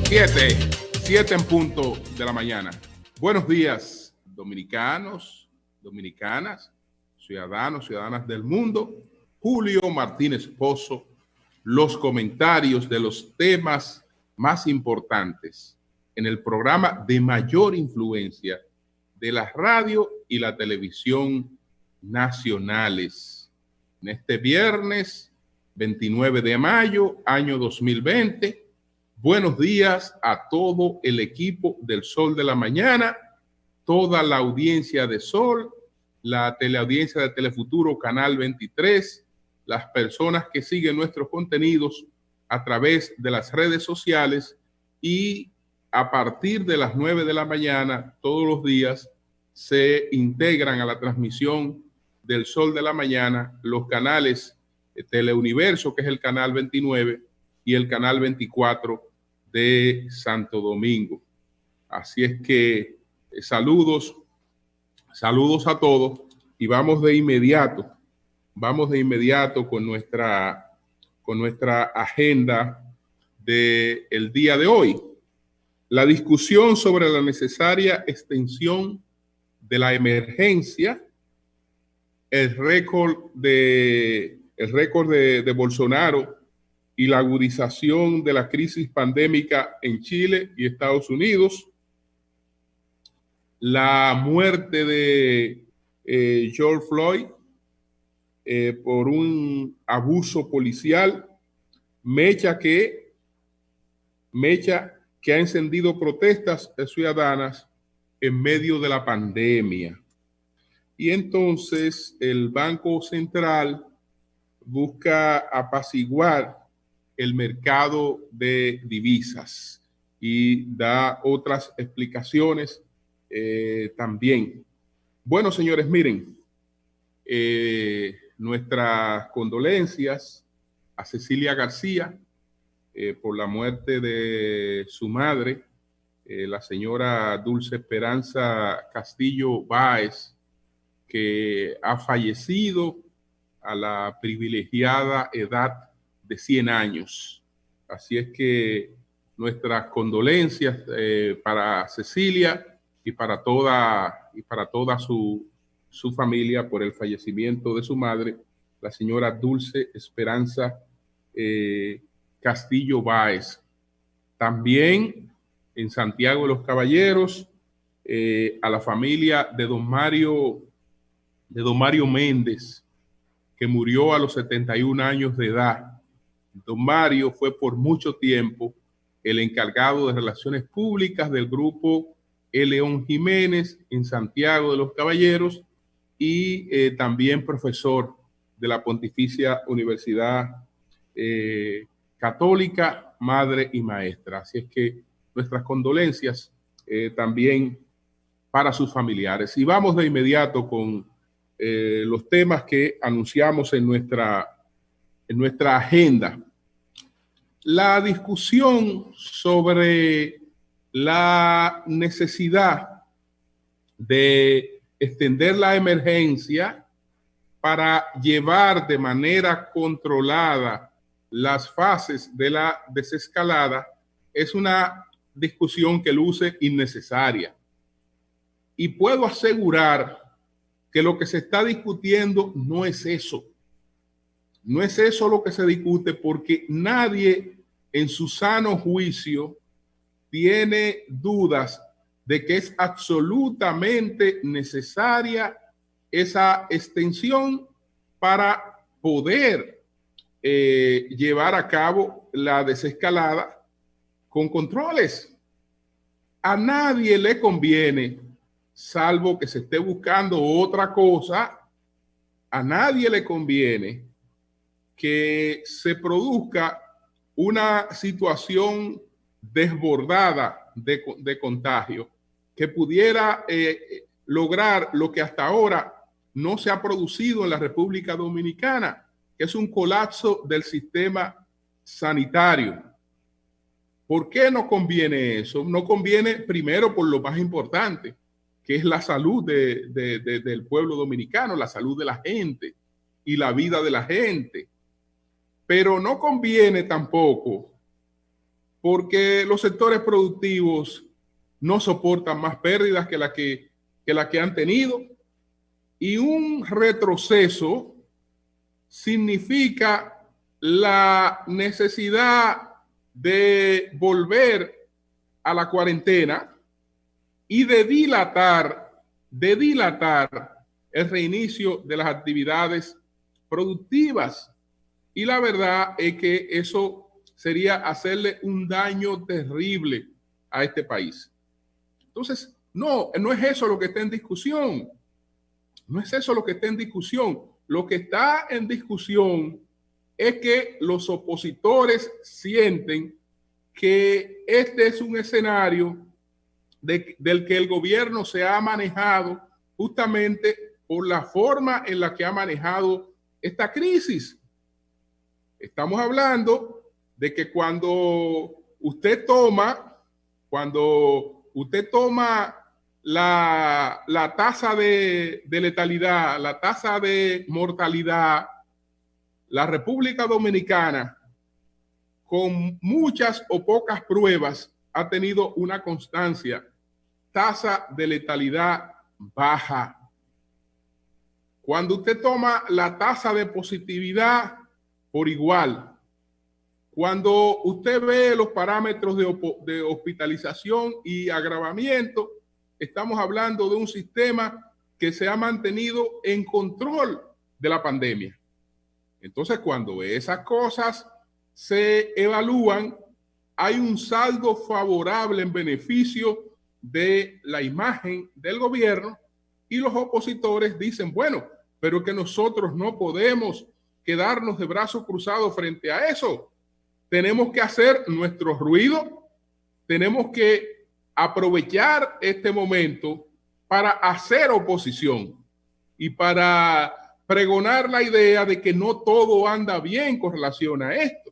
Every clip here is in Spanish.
Siete en punto de la mañana. Buenos días, dominicanos, dominicanas, ciudadanos, ciudadanas del mundo. Julio Martínez Pozo, los comentarios de los temas más importantes en el programa de mayor influencia de la radio y la televisión nacionales. En este viernes 29 de mayo, año 2020. Buenos días a todo el equipo del Sol de la Mañana, toda la audiencia de Sol, la teleaudiencia de Telefuturo Canal 23, las personas que siguen nuestros contenidos a través de las redes sociales y a partir de las 9 de la mañana todos los días se integran a la transmisión del Sol de la Mañana los canales Teleuniverso, que es el canal 29, y el canal 24 de Santo Domingo. Así es que saludos a todos y vamos de inmediato con nuestra agenda del día de hoy. La discusión sobre la necesaria extensión de la emergencia, el récord de Bolsonaro y la agudización de la crisis pandémica en Chile y Estados Unidos, la muerte de George Floyd por un abuso policial, mecha que ha encendido protestas ciudadanas en medio de la pandemia. Y entonces el Banco Central busca apaciguar el mercado de divisas y da otras explicaciones también. Bueno, señores, miren, nuestras condolencias a Cecilia García por la muerte de su madre, la señora Dulce Esperanza Castillo Báez, que ha fallecido a la privilegiada edad de 100 años. Así es que nuestras condolencias para Cecilia y para toda su familia por el fallecimiento de su madre, la señora Dulce Esperanza Castillo Báez. También en Santiago de los Caballeros, a la familia de don Mario Méndez, que murió a los 71 años de edad. Don Mario fue por mucho tiempo el encargado de relaciones públicas del grupo León Jiménez en Santiago de los Caballeros y también profesor de la Pontificia Universidad Católica, madre y maestra. Así es que nuestras condolencias también para sus familiares. Y vamos de inmediato con los temas que anunciamos en nuestra agenda. La discusión sobre la necesidad de extender la emergencia para llevar de manera controlada las fases de la desescalada es una discusión que luce innecesaria. Y puedo asegurar que lo que se está discutiendo no es eso. No es eso lo que se discute, porque nadie en su sano juicio tiene dudas de que es absolutamente necesaria esa extensión para poder llevar a cabo la desescalada con controles. A nadie le conviene, salvo que se esté buscando otra cosa, a nadie le conviene que se produzca una situación desbordada de contagio que pudiera lograr lo que hasta ahora no se ha producido en la República Dominicana, que es un colapso del sistema sanitario. ¿Por qué no conviene eso? No conviene primero por lo más importante, que es la salud del pueblo dominicano, la salud de la gente y la vida de la gente. Pero no conviene tampoco porque los sectores productivos no soportan más pérdidas que la que han tenido, y un retroceso significa la necesidad de volver a la cuarentena y de dilatar el reinicio de las actividades productivas. Y la verdad es que eso sería hacerle un daño terrible a este país. Entonces, no es eso lo que está en discusión. No es eso lo que está en discusión. Lo que está en discusión es que los opositores sienten que este es un escenario del que el gobierno se ha manejado justamente por la forma en la que ha manejado esta crisis. Estamos hablando de que cuando usted toma la tasa de letalidad, la tasa de mortalidad, la República Dominicana, con muchas o pocas pruebas, ha tenido una constancia, tasa de letalidad baja. Cuando usted toma la tasa de positividad por igual, cuando usted ve los parámetros de hospitalización y agravamiento, estamos hablando de un sistema que se ha mantenido en control de la pandemia. Entonces, cuando esas cosas se evalúan, hay un saldo favorable en beneficio de la imagen del gobierno, y los opositores dicen, bueno, pero que nosotros no podemos quedarnos de brazos cruzados frente a eso. Tenemos que hacer nuestro ruido, tenemos que aprovechar este momento para hacer oposición y para pregonar la idea de que no todo anda bien con relación a esto.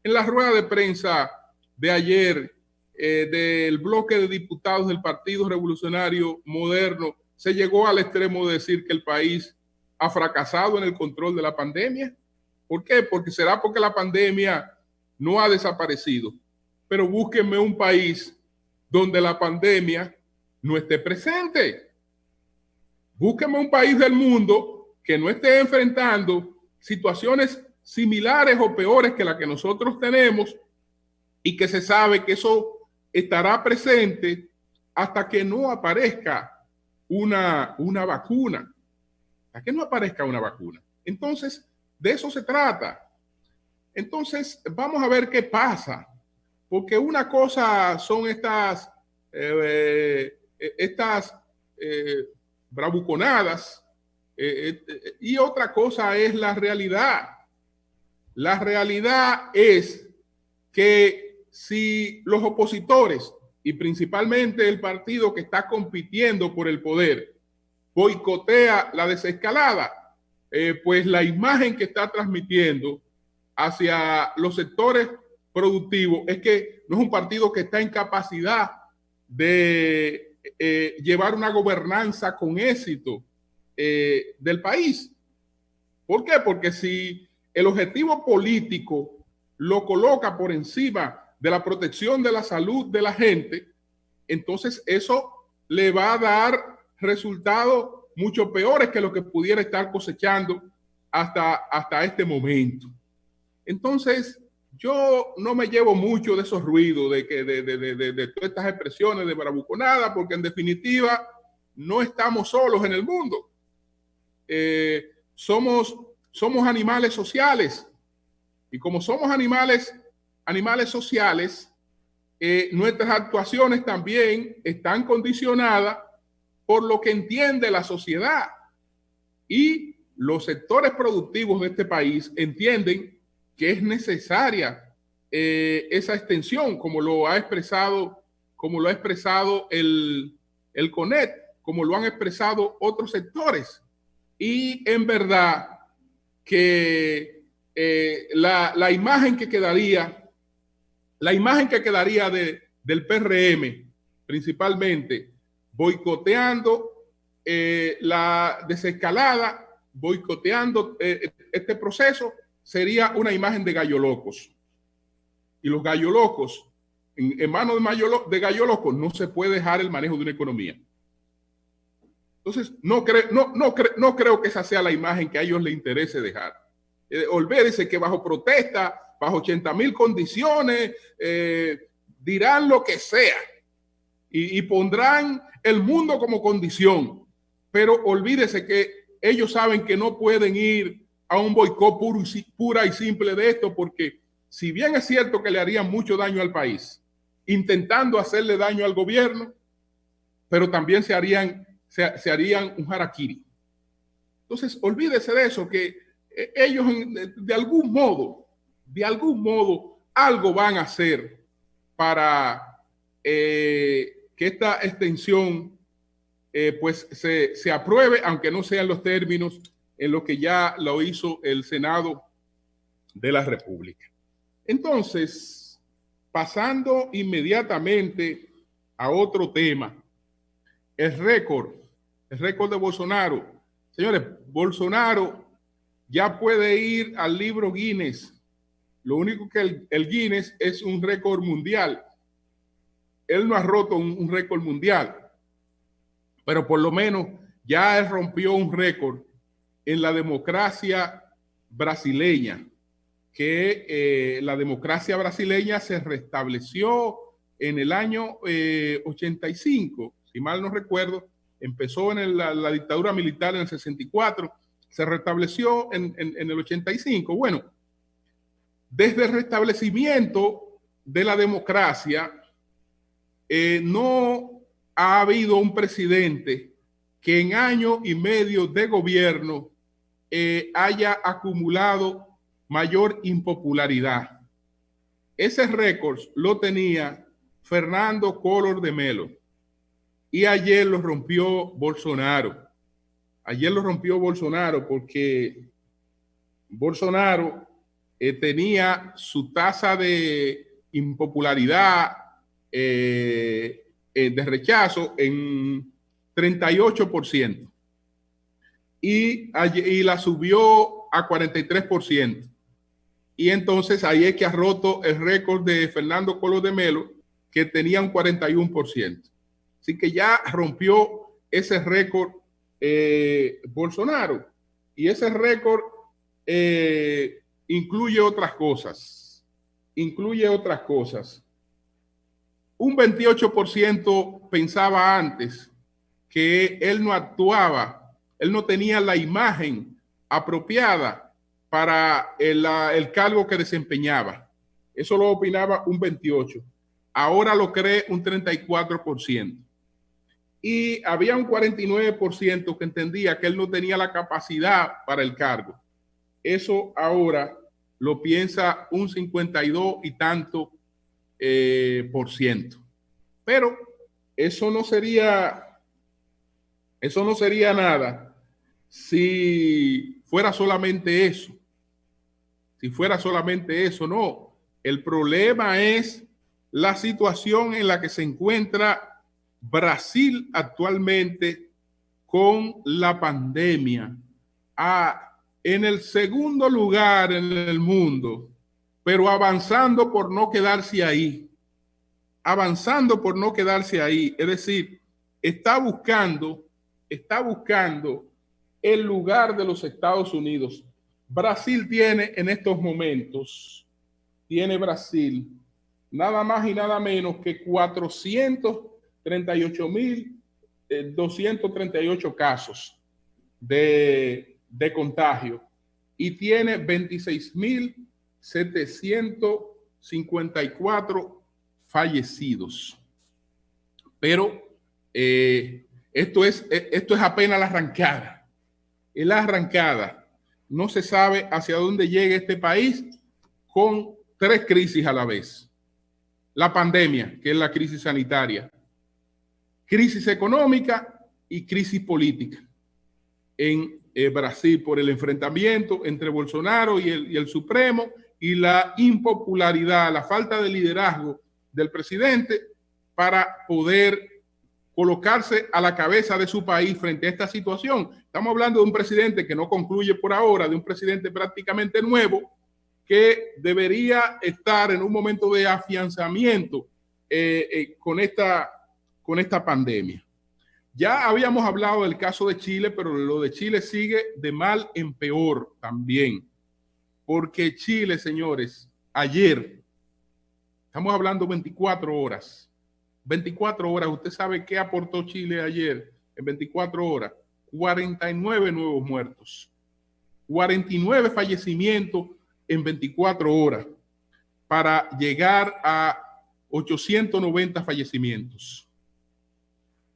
En la rueda de prensa de ayer del bloque de diputados del Partido Revolucionario Moderno, se llegó al extremo de decir que el país ha fracasado en el control de la pandemia. ¿Por qué? Porque la pandemia no ha desaparecido. Pero búsquenme un país donde la pandemia no esté presente. Búsquenme un país del mundo que no esté enfrentando situaciones similares o peores que la que nosotros tenemos, y que se sabe que eso estará presente hasta que no aparezca una vacuna. Hasta que no aparezca una vacuna. Entonces, de eso se trata. Entonces, vamos a ver qué pasa. Porque una cosa son estas bravuconadas y otra cosa es la realidad. La realidad es que si los opositores, y principalmente el partido que está compitiendo por el poder, boicotea la desescalada, pues la imagen que está transmitiendo hacia los sectores productivos es que no es un partido que está en capacidad de llevar una gobernanza con éxito del país. ¿Por qué? Porque si el objetivo político lo coloca por encima de la protección de la salud de la gente, entonces eso le va a dar resultados mucho peores que lo que pudiera estar cosechando hasta este momento. Entonces, yo no me llevo mucho de esos ruidos, de todas estas expresiones de bravuconada, porque en definitiva no estamos solos en el mundo. Somos animales sociales, y como somos animales sociales, nuestras actuaciones también están condicionadas por lo que entiende la sociedad, y los sectores productivos de este país entienden que es necesaria esa extensión, como lo ha expresado el CONET, como lo han expresado otros sectores. Y en verdad que la imagen que quedaría del PRM, principalmente boicoteando la desescalada, boicoteando este proceso, sería una imagen de gallo locos. Y los gallo locos en manos de gallo loco, no se puede dejar el manejo de una economía. Entonces, no creo que esa sea la imagen que a ellos les interese dejar. Olvídese que bajo protesta, bajo 80,000 condiciones, dirán lo que sea y pondrán el mundo como condición. Pero olvídese que ellos saben que no pueden ir a un boicot pura y simple de esto, porque si bien es cierto que le harían mucho daño al país, intentando hacerle daño al gobierno, pero también se harían un harakiri. Entonces, olvídese de eso, que ellos de algún modo, algo van a hacer para que esta extensión pues se apruebe, aunque no sean los términos en los que ya lo hizo el Senado de la República. Entonces, pasando inmediatamente a otro tema, el récord de Bolsonaro. Señores, Bolsonaro ya puede ir al libro Guinness. Lo único que el Guinness es un récord mundial. Él no ha roto un récord mundial, pero por lo menos ya él rompió un récord en la democracia brasileña, que la democracia brasileña se restableció en el año 85, si mal no recuerdo. Empezó en la dictadura militar en el 64, se restableció en el 85. Bueno, desde el restablecimiento de la democracia, no ha habido un presidente que en año y medio de gobierno haya acumulado mayor impopularidad. Ese récord lo tenía Fernando Collor de Mello y ayer lo rompió Bolsonaro. Porque Bolsonaro tenía su tasa de impopularidad, de rechazo en 38% y la subió a 43%. Y entonces ahí es que ha roto el récord de Fernando Collor de Mello, que tenía un 41%. Así que ya rompió ese récord Bolsonaro. Y ese récord incluye otras cosas. Un 28% pensaba antes que él no actuaba, él no tenía la imagen apropiada para el cargo que desempeñaba. Eso lo opinaba un 28%. Ahora lo cree un 34%. Y había un 49% que entendía que él no tenía la capacidad para el cargo. Eso ahora lo piensa un 52 y tanto %. Pero eso no sería nada si fuera solamente eso. No. El problema es la situación en la que se encuentra Brasil actualmente con la pandemia. En el segundo lugar en el mundo, pero avanzando por no quedarse ahí. Es decir, está buscando el lugar de los Estados Unidos. Brasil tiene en estos momentos, nada más y nada menos que 438,238 casos de contagio y tiene 26,754 fallecidos. Pero esto es apenas la arrancada. Es la arrancada. No se sabe hacia dónde llega este país con 3 crisis a la vez. La pandemia, que es la crisis sanitaria, crisis económica y crisis política en Brasil por el enfrentamiento entre Bolsonaro y el Supremo y la impopularidad, la falta de liderazgo del presidente para poder colocarse a la cabeza de su país frente a esta situación. Estamos hablando de un presidente que no concluye por ahora, de un presidente prácticamente nuevo, que debería estar en un momento de afianzamiento con esta pandemia. Ya habíamos hablado del caso de Chile, pero lo de Chile sigue de mal en peor también. Porque Chile, señores, ayer, estamos hablando 24 horas. 24 horas, ¿usted sabe qué aportó Chile ayer en 24 horas? 49 nuevos muertos. 49 fallecimientos en 24 horas para llegar a 890 fallecimientos.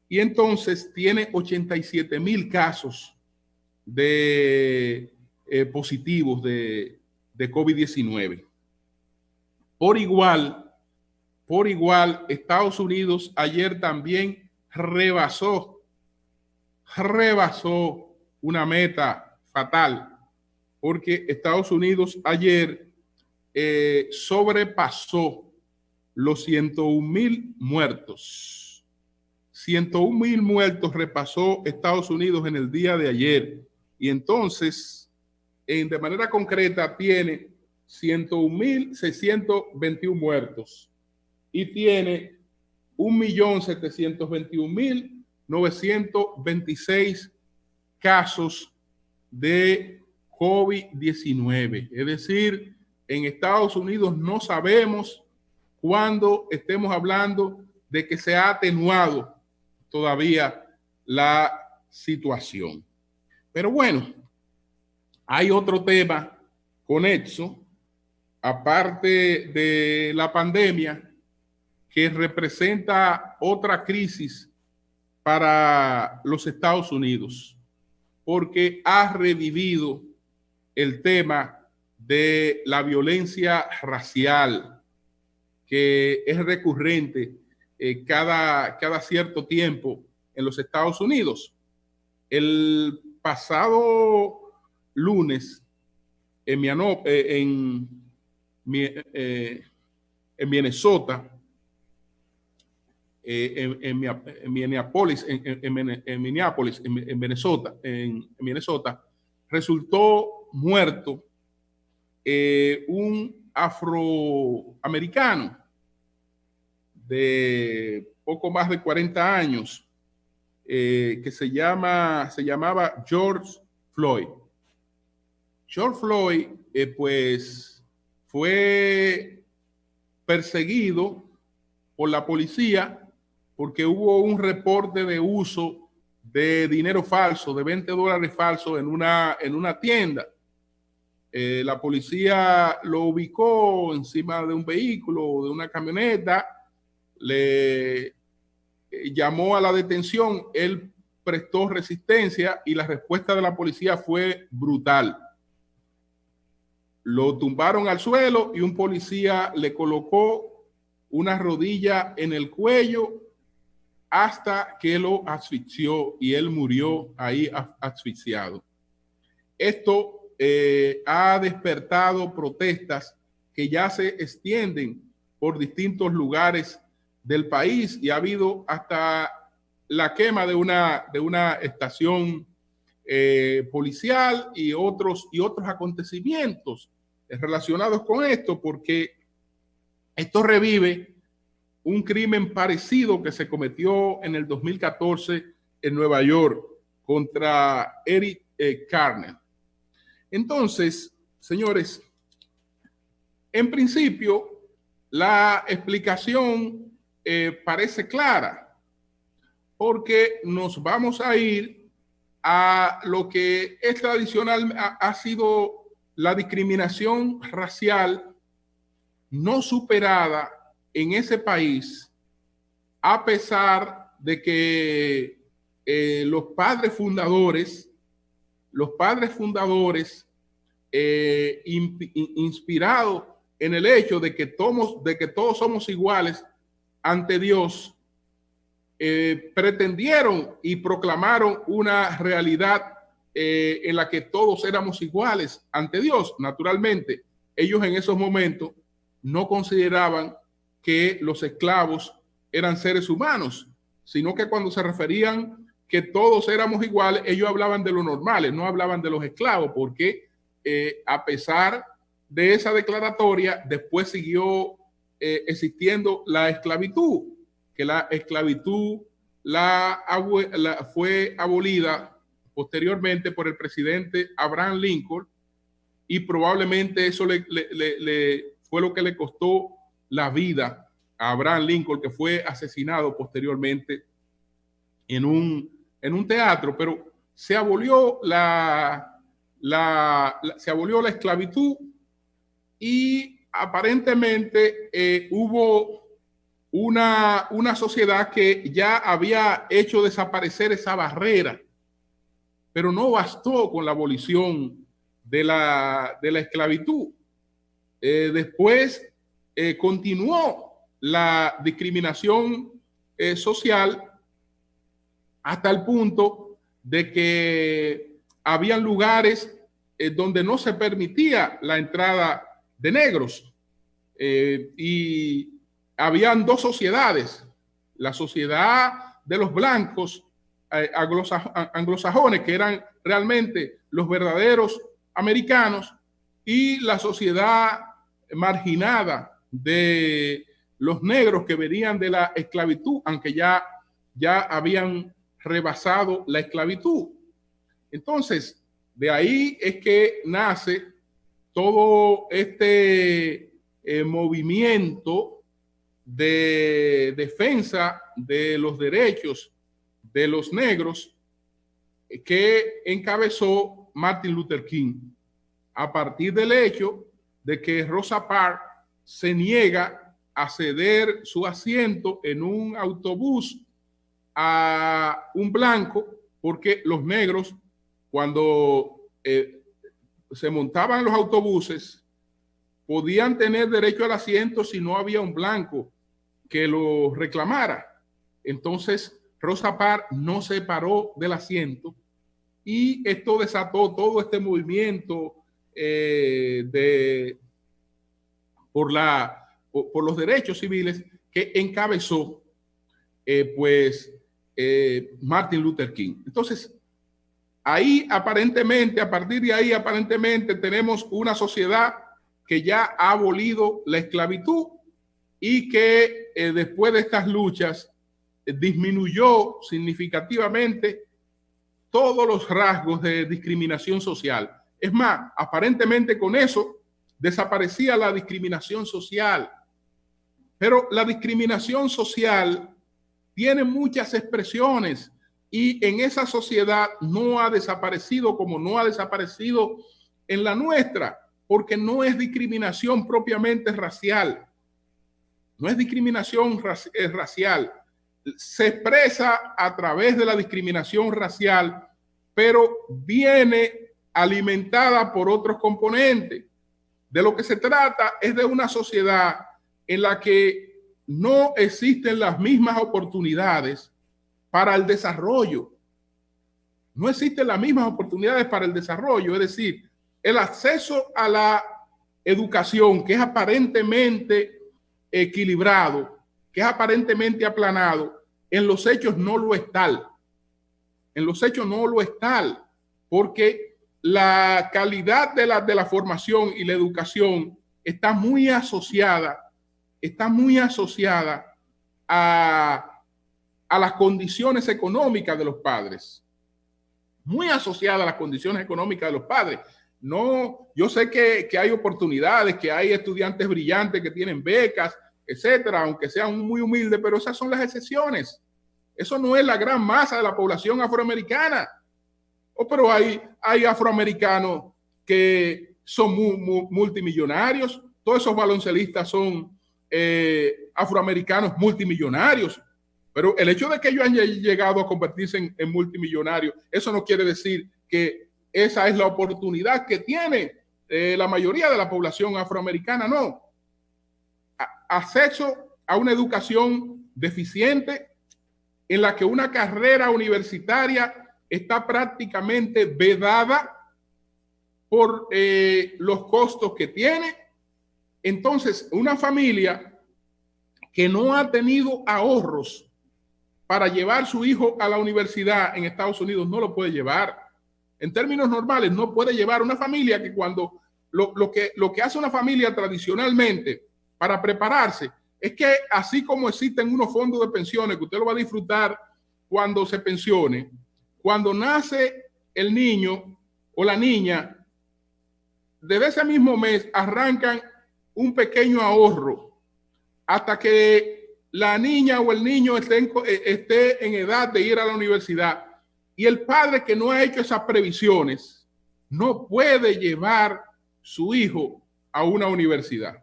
Y entonces tiene 87,000 casos de positivos de COVID-19. Por igual, Estados Unidos ayer también rebasó una meta fatal, porque Estados Unidos ayer sobrepasó los 101,000 muertos. 101,000 muertos repasó Estados Unidos en el día de ayer. Y entonces, de manera concreta, tiene 101,621 muertos y tiene 1,721,926 casos de COVID-19. Es decir, en Estados Unidos no sabemos cuándo estemos hablando de que se ha atenuado todavía la situación. Pero bueno, hay otro tema conexo, aparte de la pandemia, que representa otra crisis para los Estados Unidos, porque ha revivido el tema de la violencia racial, que es recurrente cada cierto tiempo en los Estados Unidos. El pasado lunes en Minnesota, en Minnesota, resultó muerto un afroamericano de poco más de 40 años, que se llamaba George Floyd. George Floyd, pues, fue perseguido por la policía porque hubo un reporte de uso de dinero falso, de $20 falso en una tienda. La policía lo ubicó encima de un vehículo, de una camioneta, le llamó a la detención, él prestó resistencia y la respuesta de la policía fue brutal. Lo tumbaron al suelo y un policía le colocó una rodilla en el cuello hasta que lo asfixió y él murió ahí asfixiado. Esto ha despertado protestas que ya se extienden por distintos lugares del país y ha habido hasta la quema de una estación policial y otros acontecimientos relacionados con esto, porque esto revive un crimen parecido que se cometió en el 2014 en Nueva York contra Eric Garner. Entonces, señores, en principio la explicación parece clara, porque nos vamos a ir a lo que es tradicional, ha sido la discriminación racial no superada en ese país, a pesar de que los padres fundadores, inspirados en el hecho de que todos somos iguales ante Dios, pretendieron y proclamaron una realidad en la que todos éramos iguales ante Dios. Naturalmente, ellos en esos momentos no consideraban que los esclavos eran seres humanos, sino que cuando se referían que todos éramos iguales, ellos hablaban de los normales, no hablaban de los esclavos, porque a pesar de esa declaratoria, después siguió existiendo la esclavitud, que la esclavitud fue abolida posteriormente por el presidente Abraham Lincoln, y probablemente eso fue lo que le costó la vida a Abraham Lincoln, que fue asesinado posteriormente en un teatro. Pero se abolió se abolió la esclavitud, y aparentemente hubo una sociedad que ya había hecho desaparecer esa barrera, pero no bastó con la abolición de la esclavitud. Después continuó la discriminación social, hasta el punto de que habían lugares donde no se permitía la entrada de negros, y habían dos sociedades: la sociedad de los blancos anglosajones, que eran realmente los verdaderos americanos, y la sociedad marginada de los negros que venían de la esclavitud, aunque ya habían rebasado la esclavitud. Entonces, de ahí es que nace todo este movimiento de defensa de los derechos de los negros que encabezó Martin Luther King, a partir del hecho de que Rosa Parks se niega a ceder su asiento en un autobús a un blanco, porque los negros, cuando se montaban en los autobuses, podían tener derecho al asiento si no había un blanco que lo reclamara. Entonces Rosa Parks no se paró del asiento, y esto desató todo este movimiento por los derechos civiles que encabezó Martin Luther King. Entonces, ahí aparentemente, a partir de ahí aparentemente tenemos una sociedad que ya ha abolido la esclavitud, y que después de estas luchas disminuyó significativamente todos los rasgos de discriminación social. Es más, aparentemente con eso desaparecía la discriminación social. Pero la discriminación social tiene muchas expresiones, y en esa sociedad no ha desaparecido como no ha desaparecido en la nuestra, porque no es discriminación propiamente racial. No es discriminación racial. Se expresa a través de la discriminación racial, pero viene alimentada por otros componentes. De lo que se trata es de una sociedad en la que no existen las mismas oportunidades para el desarrollo. No existen las mismas oportunidades para el desarrollo, es decir, el acceso a la educación, que es aparentemente equilibrado, que es aparentemente aplanado, en los hechos no lo es tal. En los hechos no lo es tal, porque la calidad de la formación y la educación está muy asociada a las condiciones económicas de los padres. Muy asociada a las condiciones económicas de los padres. No, yo sé que hay oportunidades, que hay estudiantes brillantes que tienen becas, etcétera, aunque sean muy humildes, pero esas son las excepciones. Eso no es la gran masa de la población afroamericana. Pero hay afroamericanos que son multimillonarios. Todos esos baloncelistas son afroamericanos multimillonarios. Pero el hecho de que ellos hayan llegado a convertirse en multimillonarios, eso no quiere decir que esa es la oportunidad que tiene la mayoría de la población afroamericana. No. Acceso a una educación deficiente, en la que una carrera universitaria está prácticamente vedada por los costos que tiene. Entonces, una familia que no ha tenido ahorros para llevar su hijo a la universidad en Estados Unidos no lo puede llevar. En términos normales, no puede llevar una familia que cuando lo que hace una familia tradicionalmente para prepararse. Es que así como existen unos fondos de pensiones que usted lo va a disfrutar cuando se pensione, cuando nace el niño o la niña, desde ese mismo mes arrancan un pequeño ahorro hasta que la niña o el niño esté en edad de ir a la universidad. Y el padre que no ha hecho esas previsiones no puede llevar su hijo a una universidad.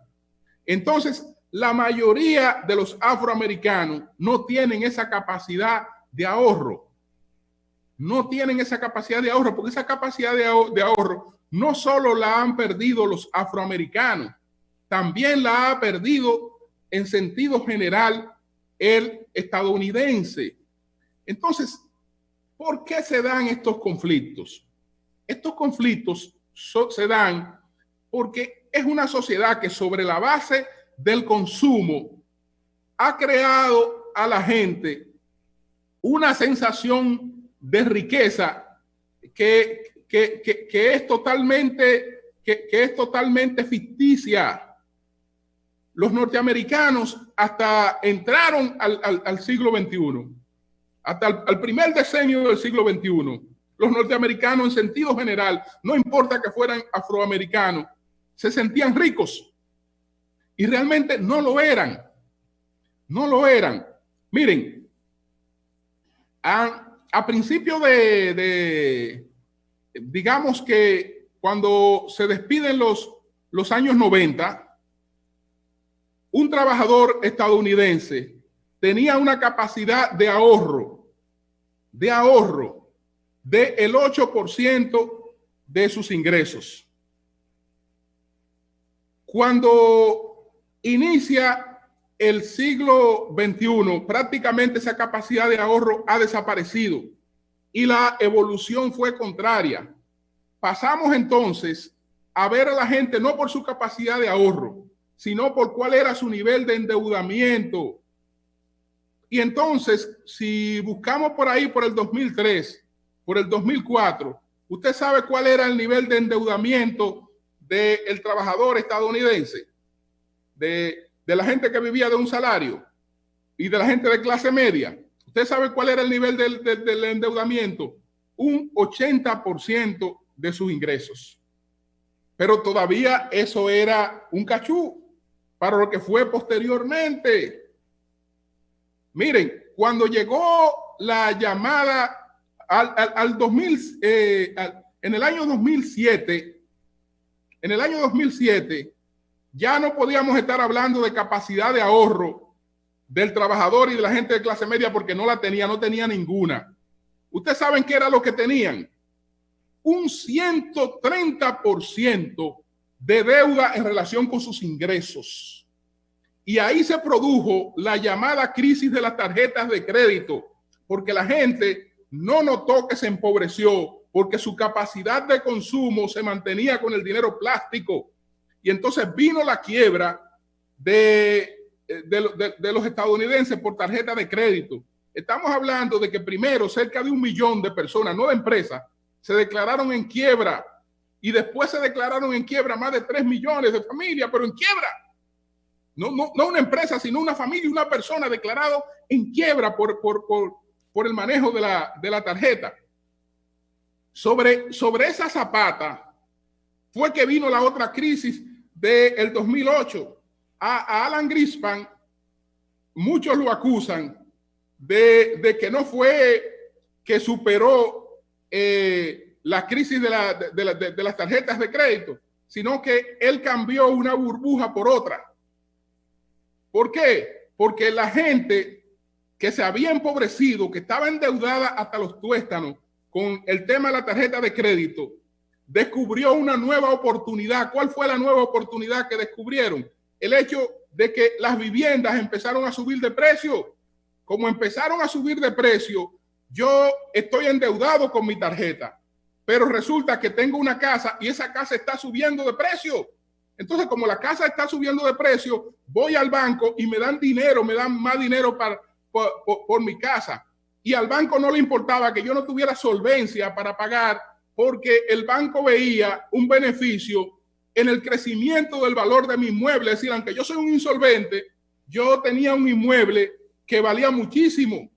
Entonces, la mayoría de los afroamericanos no tienen esa capacidad de ahorro. No tienen esa capacidad de ahorro, porque esa capacidad de ahorro no solo la han perdido los afroamericanos, también la ha perdido en sentido general el estadounidense. Entonces, ¿por qué se dan estos conflictos? Estos conflictos se dan porque es una sociedad que sobre la base del consumo ha creado a la gente una sensación de riqueza que es totalmente ficticia. Los norteamericanos hasta entraron al siglo XXI, hasta el primer decenio del siglo XXI, los norteamericanos en sentido general, no importa que fueran afroamericanos, se sentían ricos y realmente no lo eran. No lo eran. Miren, a principio digamos que cuando se despiden los años 90, un trabajador estadounidense tenía una capacidad de ahorro del 8% de sus ingresos. Cuando inicia el siglo XXI, prácticamente esa capacidad de ahorro ha desaparecido y la evolución fue contraria. Pasamos entonces a ver a la gente no por su capacidad de ahorro, sino por cuál era su nivel de endeudamiento. Y entonces, si buscamos por ahí por el 2003, por el 2004, ¿usted sabe cuál era el nivel de endeudamiento del trabajador estadounidense? De la gente que vivía de un salario y de la gente de clase media. ¿Usted sabe cuál era el nivel del endeudamiento? Un 80% de sus ingresos. Pero todavía eso era un cachú para lo que fue posteriormente. Miren, cuando llegó la llamada al 2000, en el año 2007, ya no podíamos estar hablando de capacidad de ahorro del trabajador y de la gente de clase media porque no tenía ninguna. ¿Ustedes saben qué era lo que tenían? Un 130% de deuda en relación con sus ingresos. Y ahí se produjo la llamada crisis de las tarjetas de crédito, porque la gente no notó que se empobreció, porque su capacidad de consumo se mantenía con el dinero plástico. Y entonces vino la quiebra de los estadounidenses por tarjeta de crédito. Estamos hablando de que primero cerca de 1 millón de personas, no de empresas, se declararon en quiebra y después se declararon en quiebra más de 3 millones de familias, pero en quiebra. No una empresa, sino una familia, una persona declarado en quiebra por el manejo de la tarjeta. Sobre esa zapata fue que vino la otra crisis del 2008. A Alan Greenspan, muchos lo acusan de que no fue que superó la crisis de las tarjetas de crédito, sino que él cambió una burbuja por otra. ¿Por qué? Porque la gente que se había empobrecido, que estaba endeudada hasta los tuéstanos con el tema de la tarjeta de crédito, descubrió una nueva oportunidad. ¿Cuál fue la nueva oportunidad que descubrieron? El hecho de que las viviendas empezaron a subir de precio. Como empezaron a subir de precio, yo estoy endeudado con mi tarjeta, pero resulta que tengo una casa y esa casa está subiendo de precio. Entonces, como la casa está subiendo de precio, voy al banco y me dan dinero, me dan más dinero por mi casa. Y al banco no le importaba que yo no tuviera solvencia para pagar, porque el banco veía un beneficio en el crecimiento del valor de mi inmueble. Es decir, aunque yo soy un insolvente, yo tenía un inmueble que valía muchísimo,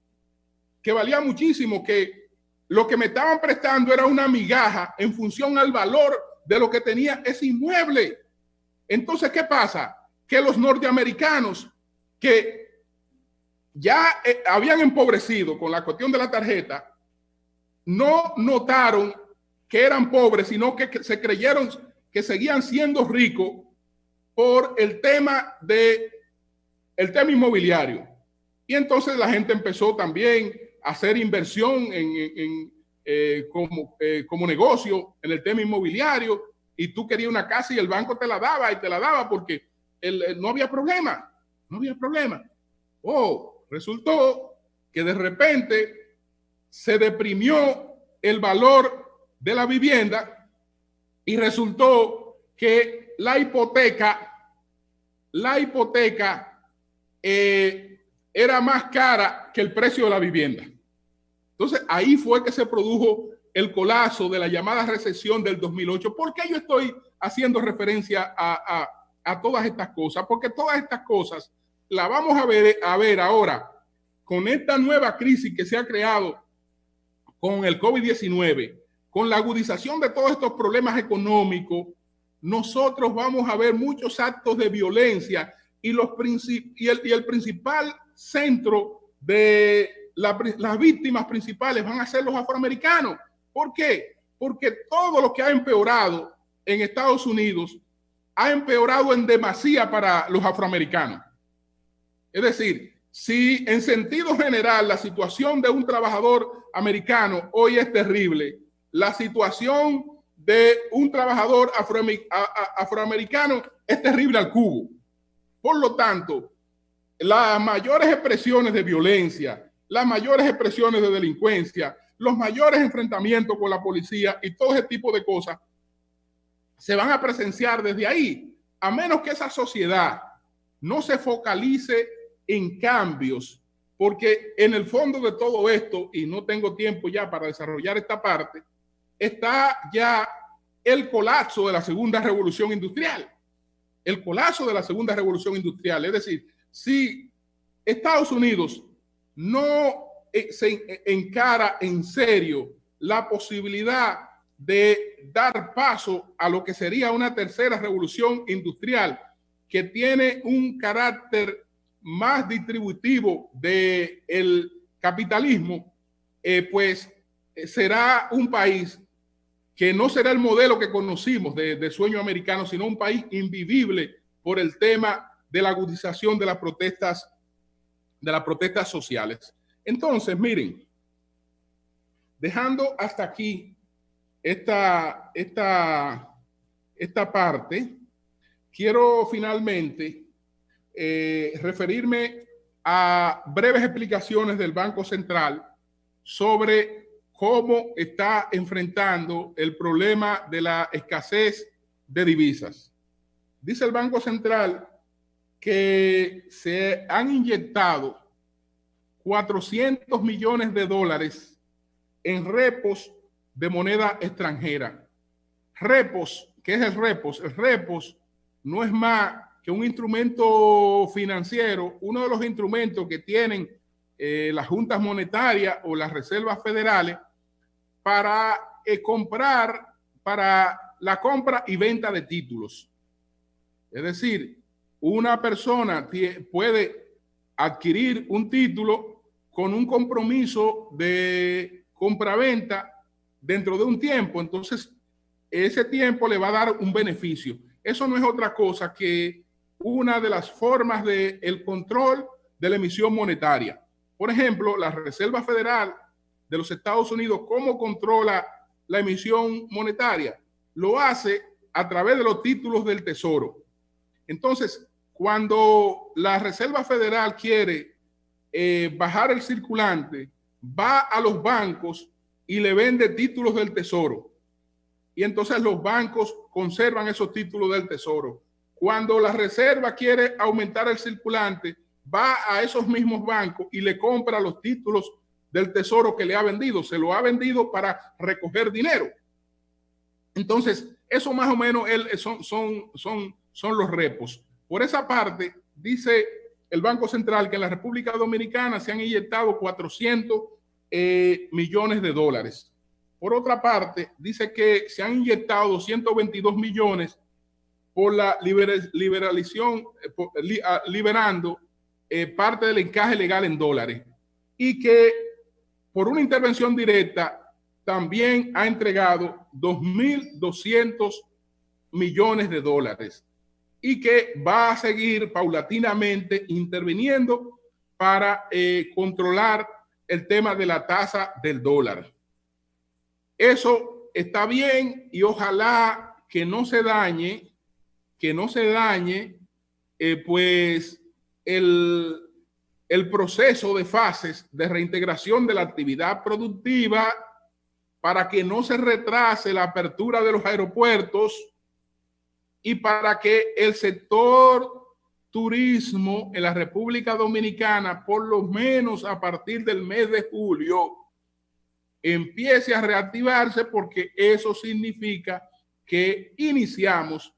que lo que me estaban prestando era una migaja en función al valor de lo que tenía ese inmueble. Entonces, ¿qué pasa? Que los norteamericanos que ya habían empobrecido con la cuestión de la tarjeta, no notaron que eran pobres, sino que se creyeron que seguían siendo ricos por el tema inmobiliario. Y entonces la gente empezó también a hacer inversión como negocio en el tema inmobiliario, y tú querías una casa y el banco te la daba porque no había problema. Resultó que de repente se deprimió el valor de la vivienda y resultó que la hipoteca era más cara que el precio de la vivienda. Entonces ahí fue que se produjo el colapso de la llamada recesión del 2008. ¿Por qué yo estoy haciendo referencia a todas estas cosas? Porque todas estas cosas las vamos a ver ahora con esta nueva crisis que se ha creado con el COVID-19, con la agudización de todos estos problemas económicos. Nosotros vamos a ver muchos actos de violencia y el principal centro de las víctimas principales van a ser los afroamericanos. ¿Por qué? Porque todo lo que ha empeorado en Estados Unidos ha empeorado en demasía para los afroamericanos. Es decir, si en sentido general la situación de un trabajador americano hoy es terrible, la situación de un trabajador afroamericano es terrible al cubo. Por lo tanto, las mayores expresiones de violencia, las mayores expresiones de delincuencia, los mayores enfrentamientos con la policía y todo ese tipo de cosas se van a presenciar desde ahí, a menos que esa sociedad no se focalice en cambios, porque en el fondo de todo esto, y no tengo tiempo ya para desarrollar esta parte, está ya el colapso de la segunda revolución industrial. El colapso de la segunda revolución industrial. Es decir, si Estados Unidos no se encara en serio la posibilidad de dar paso a lo que sería una tercera revolución industrial que tiene un carácter más distributivo del capitalismo, pues será un país que no será el modelo que conocimos de sueño americano, sino un país invivible por el tema de la agudización de las protestas sociales. Entonces, miren, dejando hasta aquí esta parte, quiero finalmente referirme a breves explicaciones del Banco Central sobre cómo está enfrentando el problema de la escasez de divisas. Dice el Banco Central que se han inyectado 400 millones de dólares en repos de moneda extranjera. Repos, ¿qué es el repos? El repos no es más que un instrumento financiero, uno de los instrumentos que tienen las juntas monetarias o las reservas federales para comprar, para la compra y venta de títulos. Es decir, una persona puede adquirir un título con un compromiso de compra-venta dentro de un tiempo. Entonces, ese tiempo le va a dar un beneficio. Eso no es otra cosa que una de las formas del control de la emisión monetaria. Por ejemplo, la Reserva Federal de los Estados Unidos, ¿cómo controla la emisión monetaria? Lo hace a través de los títulos del Tesoro. Entonces, cuando la Reserva Federal quiere bajar el circulante, va a los bancos y le vende títulos del Tesoro. Y entonces los bancos conservan esos títulos del Tesoro. Cuando la Reserva quiere aumentar el circulante, va a esos mismos bancos y le compra los títulos del Tesoro que le ha vendido. Se lo ha vendido para recoger dinero. Entonces, Eso más o menos son los repos. Por esa parte, dice el Banco Central que en la República Dominicana se han inyectado 400 millones de dólares. Por otra parte, dice que se han inyectado 222 millones por la liberalización, liberando parte del encaje legal en dólares, y que por una intervención directa también ha entregado 2.200 millones de dólares y que va a seguir paulatinamente interviniendo para controlar el tema de la tasa del dólar. Eso está bien y ojalá que no se dañe, pues el proceso de fases de reintegración de la actividad productiva, para que no se retrase la apertura de los aeropuertos y para que el sector turismo en la República Dominicana, por lo menos a partir del mes de julio, empiece a reactivarse, porque eso significa que iniciamos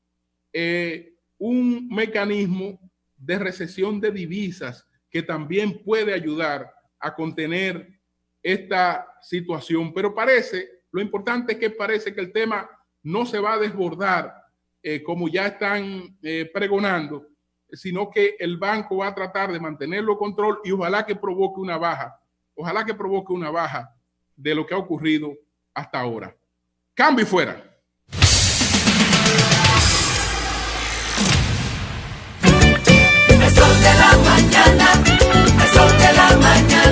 un mecanismo de recesión de divisas que también puede ayudar a contener esta situación. Pero lo importante es que parece que el tema no se va a desbordar como ya están pregonando, sino que el banco va a tratar de mantenerlo control y ojalá que provoque una baja de lo que ha ocurrido hasta ahora. Cambio y fuera. El sol de la mañana, el sol de la mañana.